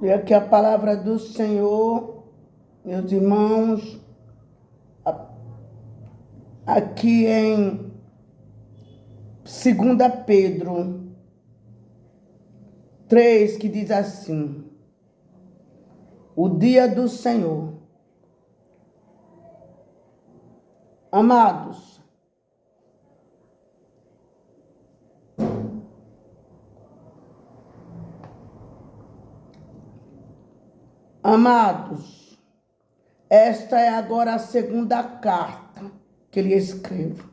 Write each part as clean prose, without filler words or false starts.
E aqui a palavra do Senhor, meus irmãos, aqui em 2 Pedro 3, que diz assim: o dia do Senhor. Amados, esta é agora a segunda carta que lhe escrevo.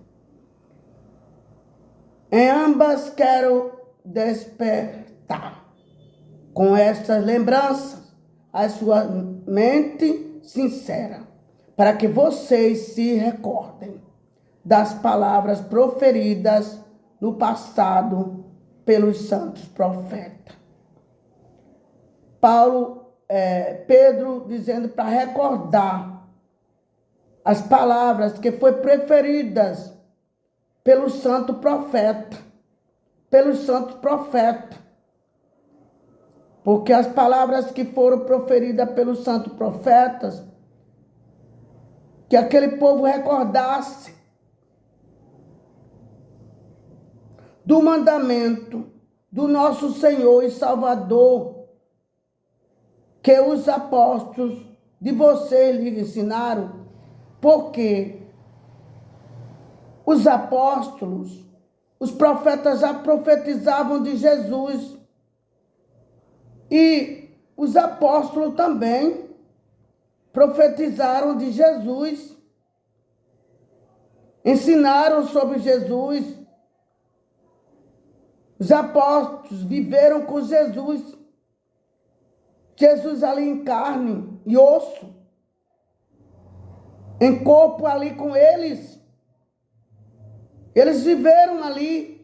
Em ambas quero despertar com estas lembranças a sua mente sincera, para que vocês se recordem das palavras proferidas no passado pelos santos profetas. Pedro dizendo para recordar as palavras que foi preferidas pelo santo profeta, porque as palavras que foram proferidas pelos santos profetas, que aquele povo recordasse do mandamento do nosso Senhor e Salvador, que os apóstolos de vocês lhe ensinaram, porque os apóstolos, os profetas já profetizavam de Jesus, e os apóstolos também profetizaram de Jesus, ensinaram sobre Jesus. Os apóstolos viveram com Jesus, Jesus ali em carne e osso, em corpo ali com eles. Eles viveram ali.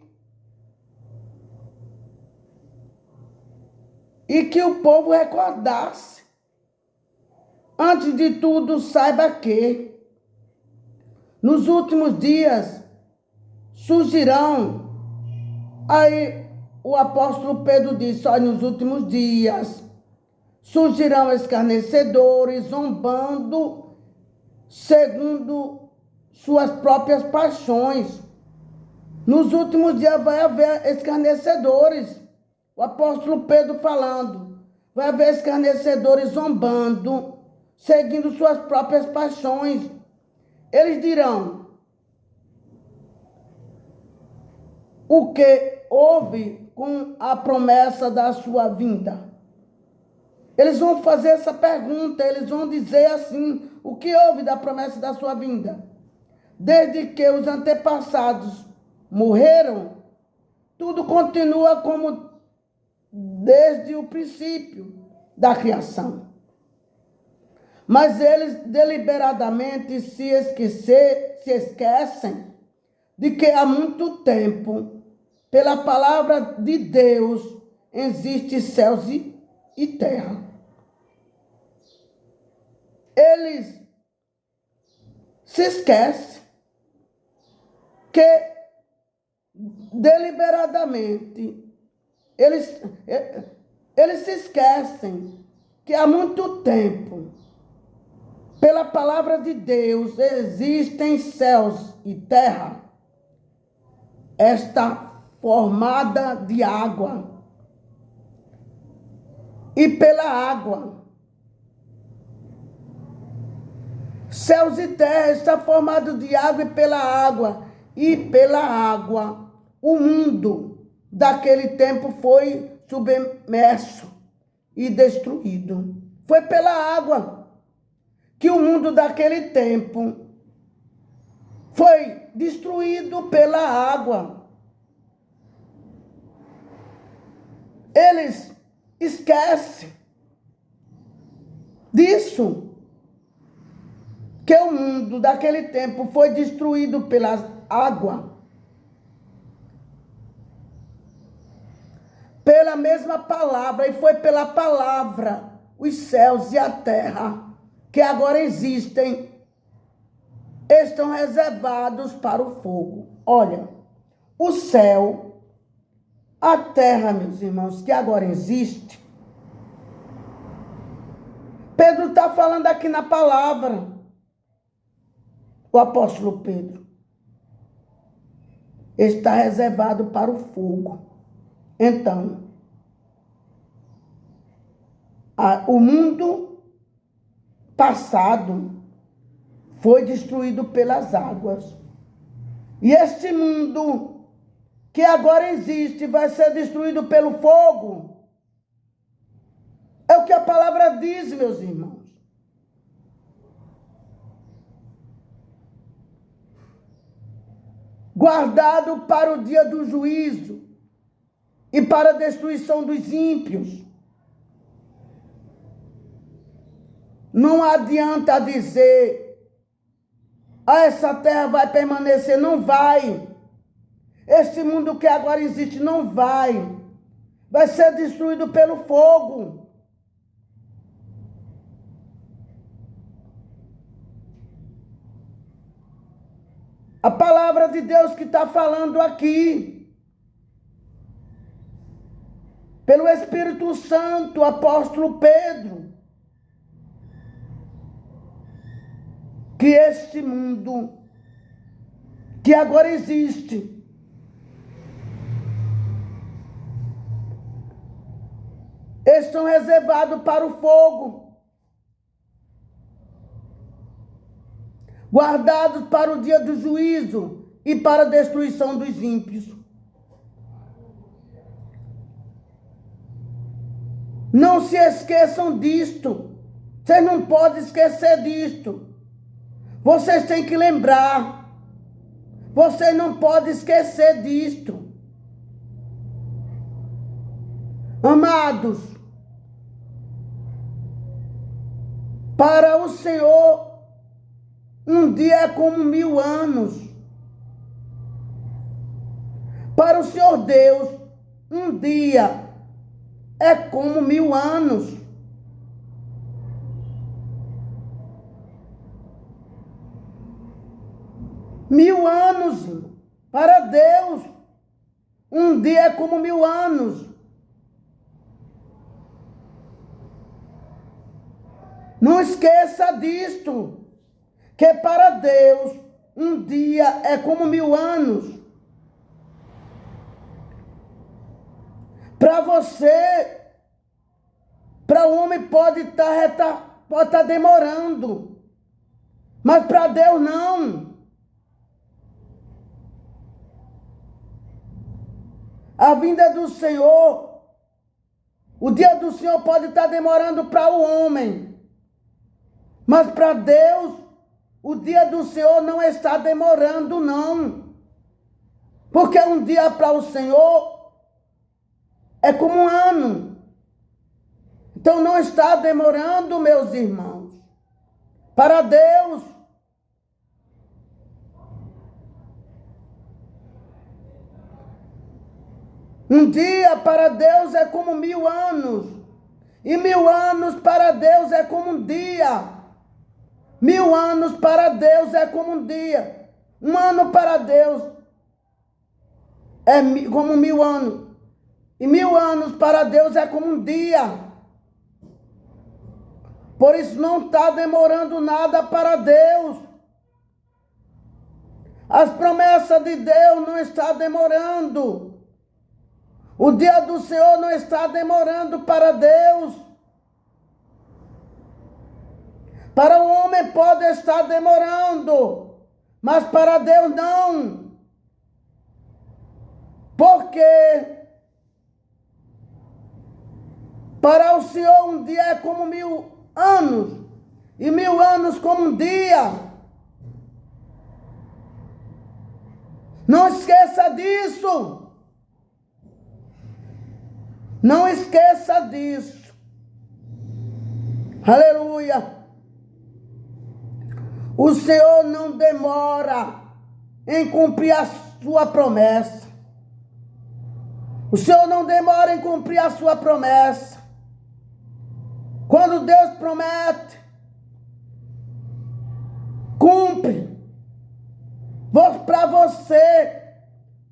E que o povo recordasse. Antes de tudo, saiba que nos últimos dias surgirão. Aí o apóstolo Pedro disse: olha, nos últimos dias surgirão escarnecedores, zombando segundo suas próprias paixões. Nos últimos dias vai haver escarnecedores. O apóstolo Pedro falando: vai haver escarnecedores zombando, seguindo suas próprias paixões. Eles dirão: o que houve com a promessa da sua vinda? Eles vão fazer essa pergunta, eles vão dizer assim: o que houve da promessa da sua vinda? Desde que os antepassados morreram, tudo continua como desde o princípio da criação. Mas eles deliberadamente se esquecem de que há muito tempo, pela palavra de Deus, existe céus e terra. Eles se esquecem que deliberadamente eles se esquecem que há muito tempo, pela palavra de Deus, existem céus e terra, esta formada de água, e pela água. Céus e terra está formado de água e pela água. E pela água, o mundo daquele tempo foi submerso e destruído. Foi pela água que o mundo daquele tempo foi destruído pela água. Eles esquecem disso, que o mundo daquele tempo foi destruído pela água. Pela mesma palavra, e foi pela palavra, os céus e a terra, que agora existem, estão reservados para o fogo. Olha, o céu, a terra, meus irmãos, que agora existe, Pedro está falando aqui na palavra, o apóstolo Pedro. Está reservado para o fogo. Então, o mundo passado foi destruído pelas águas. E este mundo que agora existe vai ser destruído pelo fogo. É o que a palavra diz, meus irmãos. Guardado para o dia do juízo e para a destruição dos ímpios. Não adianta dizer, essa terra vai permanecer, não vai. Este mundo que agora existe não vai. Vai ser destruído pelo fogo. A palavra de Deus que está falando aqui, pelo Espírito Santo, apóstolo Pedro, que este mundo que agora existe estão reservados para o fogo, guardados para o dia do juízo e para a destruição dos ímpios. Não se esqueçam disto. Vocês não podem esquecer disto. Vocês têm que lembrar. Vocês não podem esquecer disto. Amados, para o Senhor, um dia é como 1000 anos. Para o Senhor Deus, um dia é como 1000 anos. Mil anos para Deus. Um dia é como 1000 anos. Não esqueça disto, que para Deus um dia é como 1000 anos. Para você, para o homem pode estar demorando, mas para Deus não. A vinda do Senhor, o dia do Senhor pode estar demorando para o homem, mas para Deus, o dia do Senhor não está demorando, não. Porque um dia para o Senhor é como um ano. Então não está demorando, meus irmãos. Para Deus. Um dia para Deus é como 1000 anos. E 1000 anos para Deus é como um dia. 1000 anos para Deus é como um dia. Um ano para Deus é como 1000 anos. E 1000 anos para Deus é como um dia. Por isso não está demorando nada para Deus. As promessas de Deus não estão demorando. O dia do Senhor não está demorando para Deus. Para o homem pode estar demorando, mas para Deus não. Porque para o Senhor um dia é como 1000 anos, e 1000 anos como um dia. Não esqueça disso. Não esqueça disso. Aleluia. O Senhor não demora em cumprir a sua promessa. O Senhor não demora em cumprir a sua promessa. Quando Deus promete, cumpre. Para você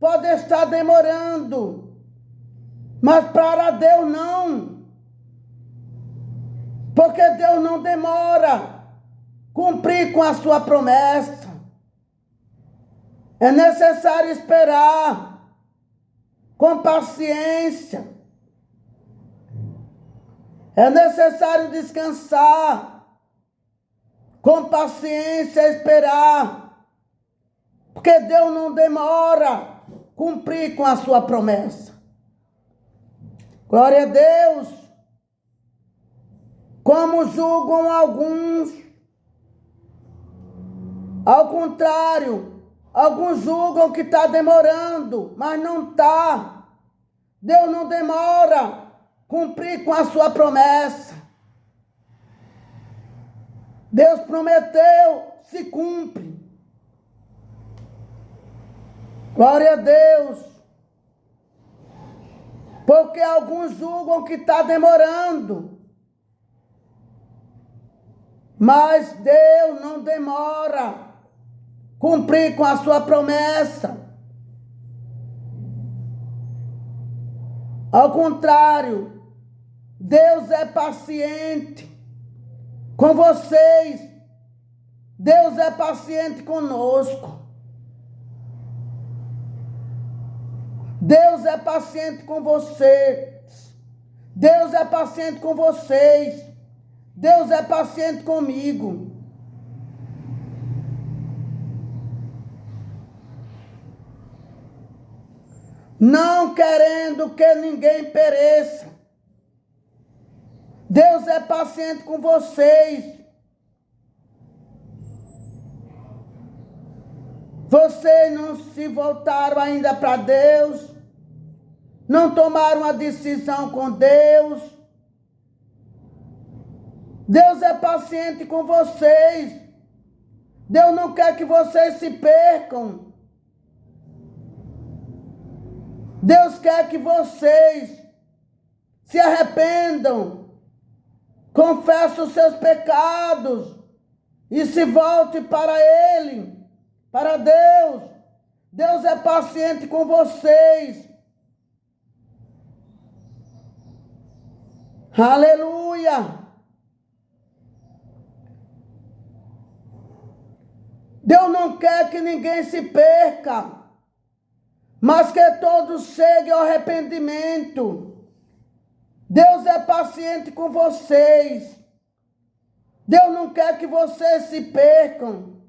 pode estar demorando, mas para Deus não. Porque Porque Deus não demora cumprir com a sua promessa. É necessário esperar com paciência. É necessário descansar com paciência, esperar. Porque Deus não demora cumprir com a sua promessa. Glória a Deus. Como julgam alguns. Ao contrário, alguns julgam que está demorando, mas não está. Deus não demora cumprir com a sua promessa. Deus prometeu, se cumpre. Glória a Deus. Porque alguns julgam que está demorando. Mas Deus não demora cumprir com a sua promessa. Ao contrário, Deus é paciente com vocês. Deus é paciente conosco. Deus é paciente com vocês. Deus é paciente com vocês. Deus é paciente comigo. Não querendo que ninguém pereça. Deus é paciente com vocês. Vocês não se voltaram ainda para Deus. Não tomaram a decisão com Deus. Deus é paciente com vocês. Deus não quer que vocês se percam. Deus quer que vocês se arrependam, confessem os seus pecados e se voltem para Ele, para Deus. Deus é paciente com vocês. Aleluia! Deus não quer que ninguém se perca, mas que todos cheguem ao arrependimento. Deus é paciente com vocês. Deus não quer que vocês se percam.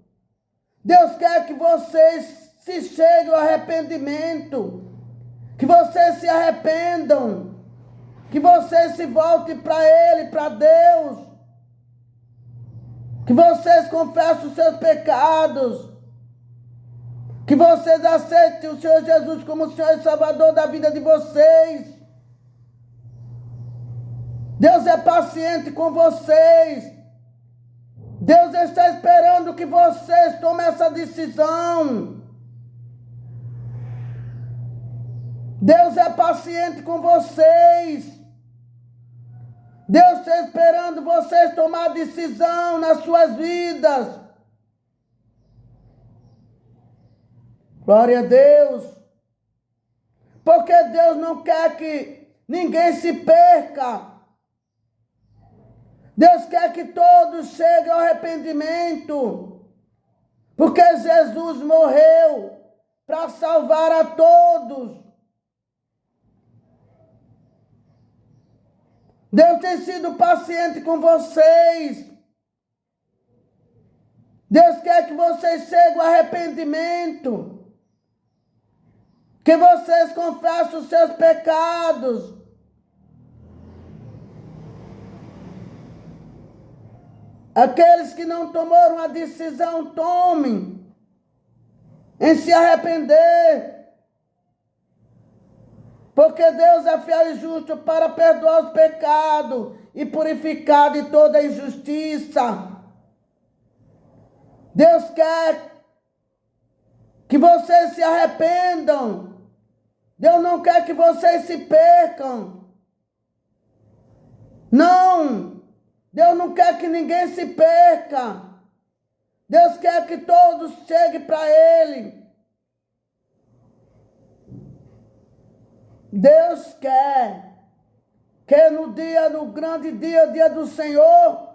Deus quer que vocês se cheguem ao arrependimento. Que vocês se arrependam. Que vocês se voltem para Ele, para Deus. Que vocês confessem os seus pecados. Que vocês aceitem o Senhor Jesus como Senhor e Salvador da vida de vocês. Deus é paciente com vocês. Deus está esperando que vocês tomem essa decisão. Deus é paciente com vocês. Deus está esperando vocês tomar decisão nas suas vidas. Glória a Deus. Porque Deus não quer que ninguém se perca. Deus quer que todos cheguem ao arrependimento. Porque Jesus morreu para salvar a todos. Deus tem sido paciente com vocês. Deus quer que vocês cheguem ao arrependimento. Que vocês confessem os seus pecados. Aqueles que não tomaram a decisão, tomem em se arrepender. Porque Deus é fiel e justo para perdoar os pecados e purificar de toda injustiça. Deus quer que vocês se arrependam. Deus não quer que vocês se percam. Não. Deus não quer que ninguém se perca. Deus quer que todos cheguem para Ele. Deus quer que no grande dia, o dia do Senhor,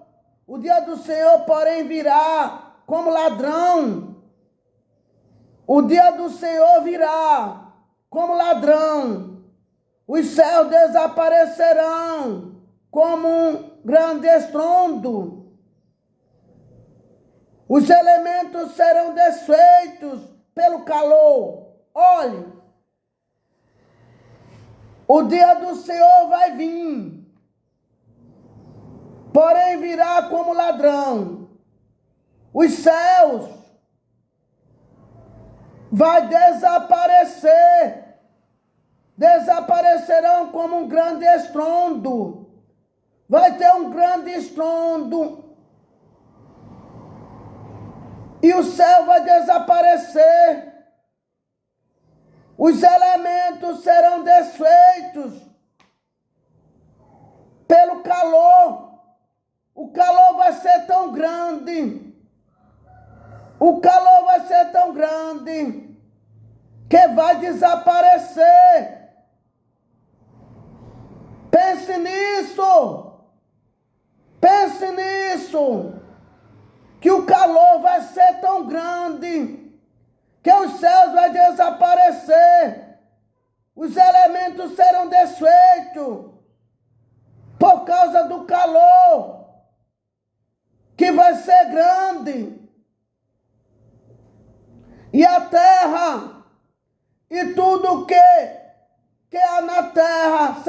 o dia do Senhor, porém, virá como ladrão. O dia do Senhor virá como ladrão. Os céus desaparecerão como um grande estrondo. Os elementos serão desfeitos pelo calor. Olhe, o dia do Senhor vai vir, porém virá como ladrão. Os céus vai desaparecerão como um grande estrondo. Vai ter um grande estrondo. E o céu vai desaparecer. Os elementos serão desfeitos pelo calor. O calor vai ser tão grande. O calor vai ser tão grande que vai desaparecer. Pense nisso. Pense nisso. Que o calor vai ser tão grande que os céus vão desaparecer. Os elementos serão desfeitos por causa do calor que vai ser grande. E a terra e tudo que há na terra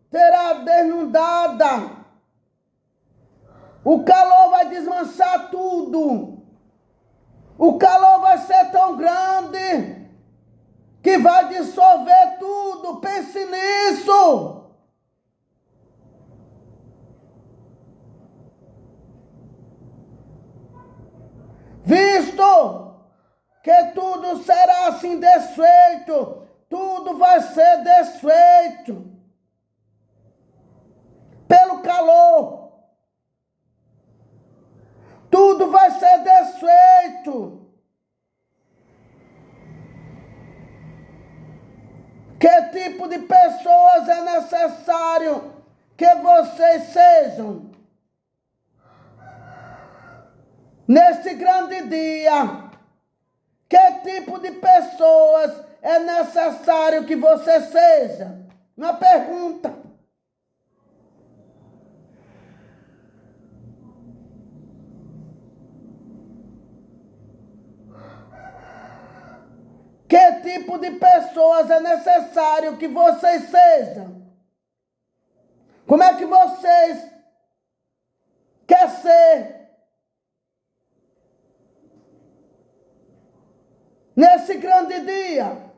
será desnudada. O calor vai desmanchar tudo. O calor vai ser tão grande que vai dissolver tudo. Pense nisso. Visto que tudo será assim desfeito, tudo vai ser desfeito pelo calor. Tudo vai ser desfeito. Que tipo de pessoas é necessário que vocês sejam neste grande dia? Que tipo de pessoas é necessário que você seja? Uma pergunta. Que tipo de pessoas é necessário que vocês sejam? Como é que vocês querem ser nesse grande dia?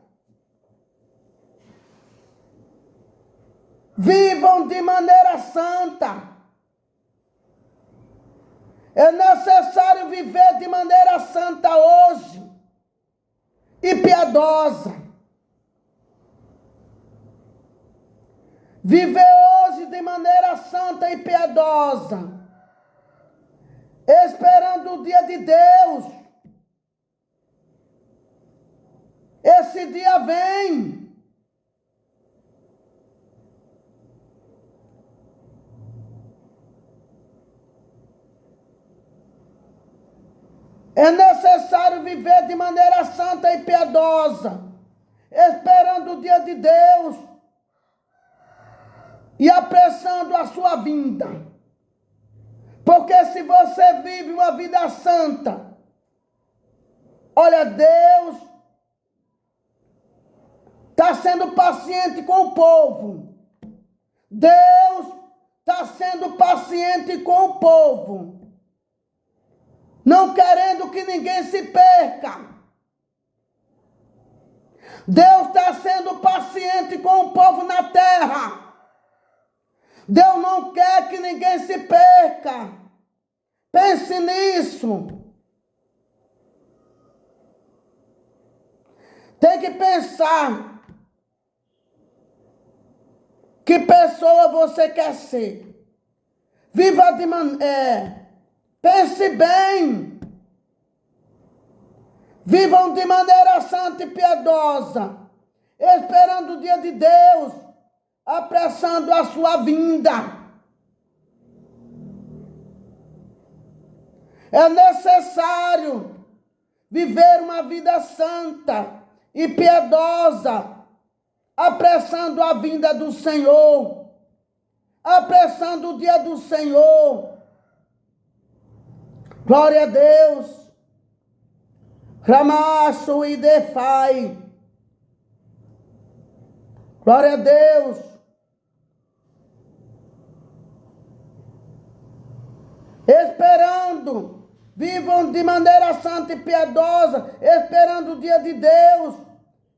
Vivam de maneira santa. É necessário viver de maneira santa hoje e piedosa. Viver hoje de maneira santa e piedosa, esperando o dia de Deus. Esse dia vem. É necessário viver de maneira santa e piedosa, esperando o dia de Deus e apressando a sua vinda. Porque se você vive uma vida santa, olha, Deus está sendo paciente com o povo. Deus está sendo paciente com o povo, não querendo que ninguém se perca. Deus está sendo paciente com o povo na terra. Deus não quer que ninguém se perca. Pense nisso. Tem que pensar que pessoa você quer ser. Viva de maneira... Pense bem. Vivam de maneira santa e piedosa, esperando o dia de Deus apressando a sua vinda. É necessário viver uma vida santa e piedosa, apressando a vinda do Senhor, apressando o dia do Senhor. Glória a Deus. Ramaço e defai. Glória a Deus. Esperando, vivam de maneira santa e piedosa, esperando o dia de Deus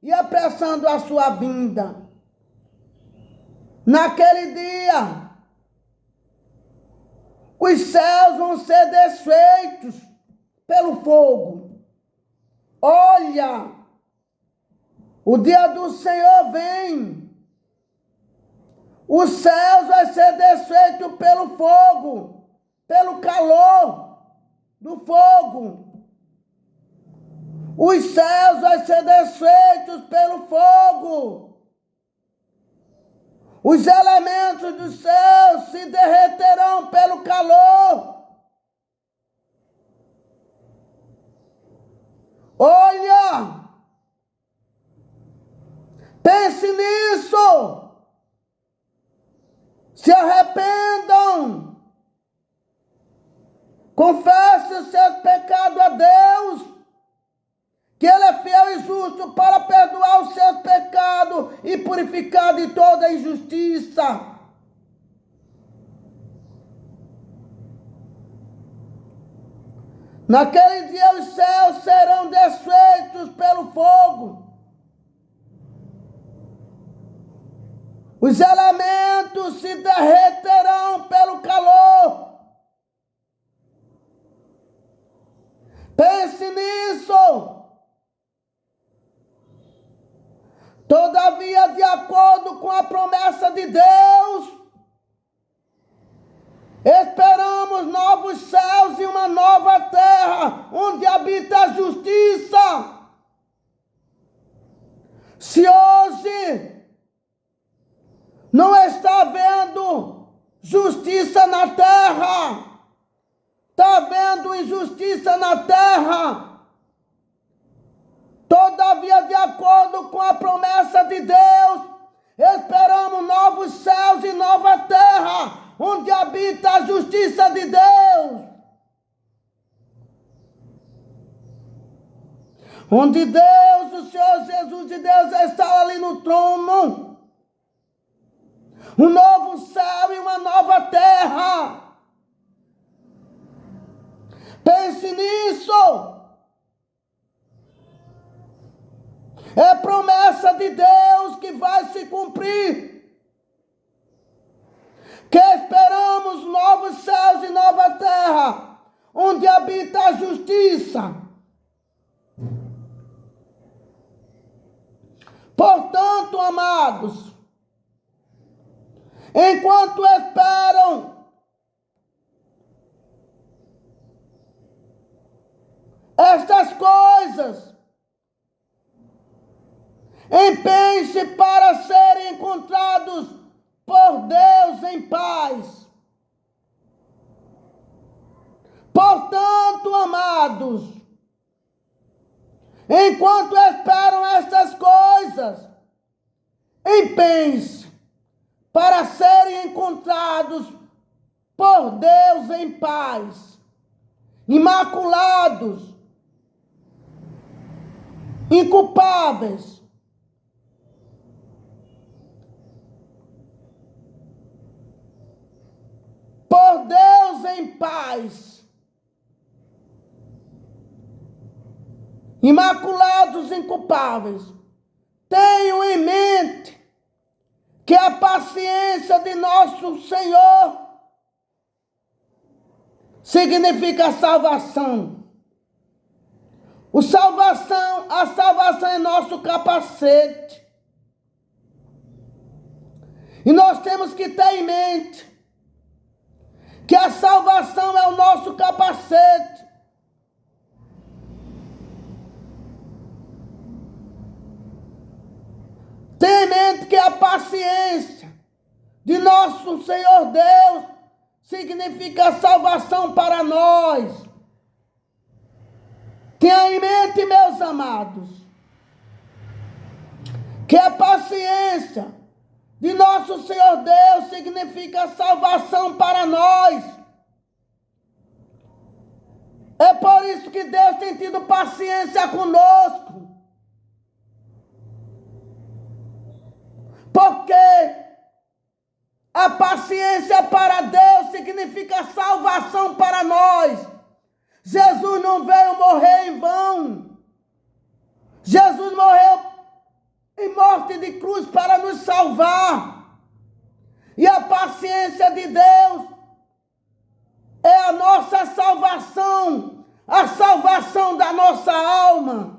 e apressando a sua vinda. Naquele dia, os céus vão ser desfeitos pelo fogo. Olha, o dia do Senhor vem. Os céus vão ser desfeitos pelo fogo, pelo calor do fogo. Os céus vão ser desfeitos pelo fogo. Os elementos do céu se derreterão pelo calor. Olha, pense nisso. Se arrependam. Confesse os seus pecados a Deus, que Ele é fiel e justo para perdoar os seus pecados e purificar de toda injustiça. Naquele dia os céus serão desfeitos pelo fogo. Os elementos se derreterão pelo calor. Pense nisso. Todavia, de acordo com a promessa de Deus, esperamos novos céus e uma nova terra, onde habita a justiça. Se hoje não está havendo justiça na terra, está havendo injustiça na terra, todavia, de acordo com a promessa de Deus, esperamos novos céus e nova terra, onde habita a justiça de Deus. Onde Deus, o Senhor Jesus de Deus, está ali no trono. Um novo céu e uma nova terra. Pense nisso. É promessa de Deus que vai se cumprir. Que esperamos novos céus e nova terra, onde habita a justiça. Portanto, amados, enquanto esperam estas coisas, empenhe-se para serem encontrados por Deus em paz. Portanto, amados, enquanto esperam estas coisas, empenhe-se para serem encontrados por Deus em paz, imaculados, inculpáveis, por Deus em paz, imaculados, inculpáveis. Tenham em mente que a paciência de nosso Senhor significa salvação. A salvação é nosso capacete. E nós temos que ter em mente que a salvação é o nosso capacete. Tenha em mente que a paciência de nosso Senhor Deus significa salvação para nós. Tenha em mente, meus amados, que a paciência de nosso Senhor Deus significa salvação para nós. É por isso que Deus tem tido paciência conosco. Porque a paciência para Deus significa salvação para nós. Jesus não veio morrer em vão. Jesus morreu em morte de cruz para nos salvar. E a paciência de Deus é a nossa salvação, a salvação da nossa alma.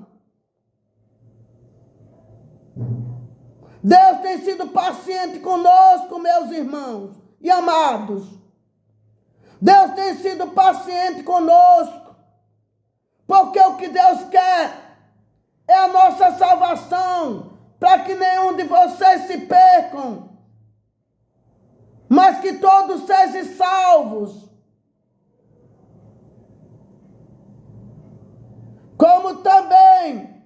Deus tem sido paciente conosco, meus irmãos e amados. Deus tem sido paciente conosco, porque o que Deus quer é a nossa salvação, para que nenhum de vocês se percam, mas que todos sejam salvos. Como também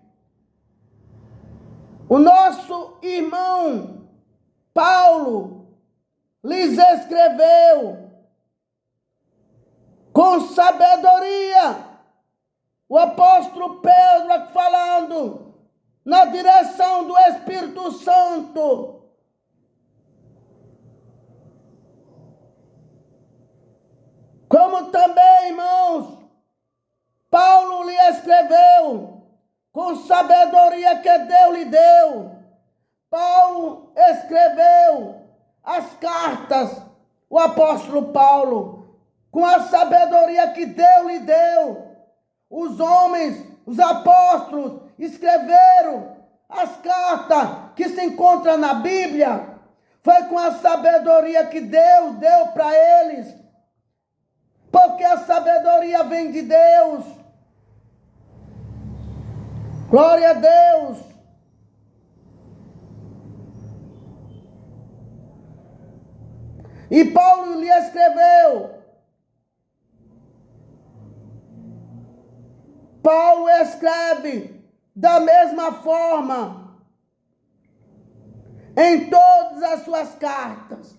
o nosso irmão Paulo lhes escreveu com sabedoria. O apóstolo Pedro falando na direção do Espírito Santo. Como também, irmãos, Paulo lhe escreveu com sabedoria que Deus lhe deu. Paulo escreveu as cartas, o apóstolo Paulo, com a sabedoria que Deus lhe deu. Os homens, os apóstolos, escreveram as cartas que se encontram na Bíblia. Foi com a sabedoria que Deus deu para eles. Porque a sabedoria vem de Deus. Glória a Deus. E Paulo lhe escreveu. Paulo escreve da mesma forma em todas as suas cartas.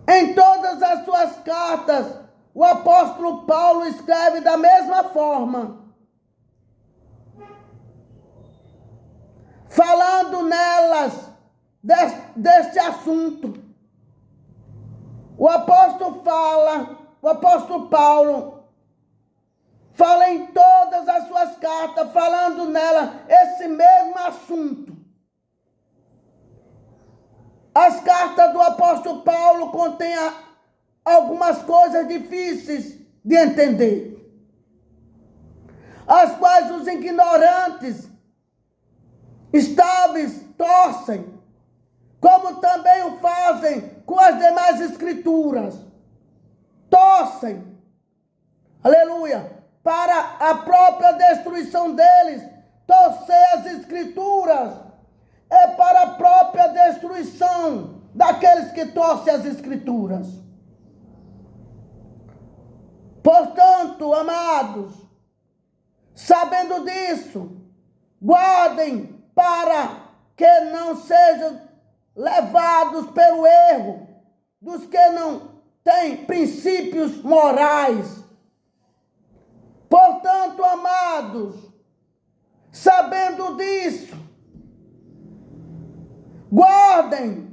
Em todas as suas cartas, o apóstolo Paulo escreve da mesma forma, falando nelas deste assunto. O apóstolo Paulo fala em todas as suas cartas, falando nela esse mesmo assunto. As cartas do apóstolo Paulo contêm algumas coisas difíceis de entender, as quais os ignorantes, estáveis, torcem, como também o fazem com as demais escrituras. Torcem, aleluia, para a própria destruição deles. Torcer as escrituras é para a própria destruição daqueles que torcem as escrituras. Portanto, amados, sabendo disso, guardem para que não sejam levados pelo erro dos que não têm princípios morais. Portanto, amados, sabendo disso, guardem.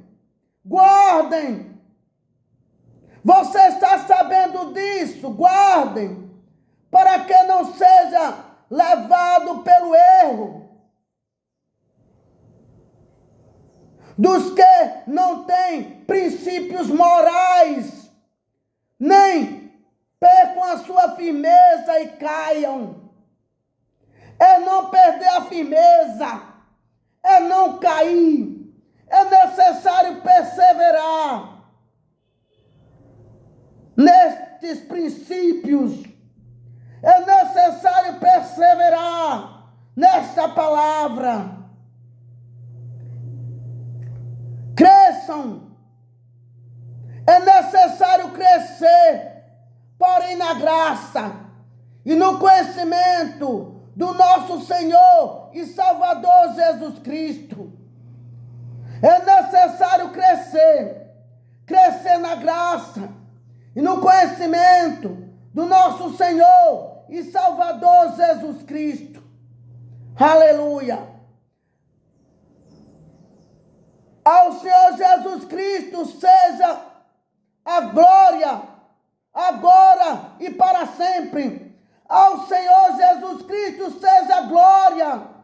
Você está sabendo disso? Guardem, para que não seja levado pelo erro dos que não têm princípios morais, nem percam a sua firmeza e caiam. É não perder a firmeza, é não cair. É necessário perseverar nestes princípios. É necessário perseverar nesta palavra. irmão, é necessário crescer, porém na graça e no conhecimento do nosso Senhor e Salvador Jesus Cristo. É necessário crescer na graça e no conhecimento do nosso Senhor e Salvador Jesus Cristo. Aleluia! Ao Senhor Jesus Cristo seja a glória, agora e para sempre. Ao Senhor Jesus Cristo seja a glória.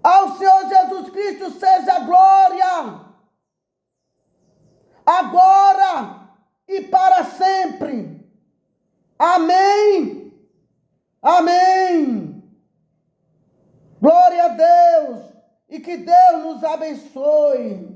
Ao Senhor Jesus Cristo seja a glória, agora e para sempre. Amém. Amém. Glória a Deus e que Deus nos abençoe.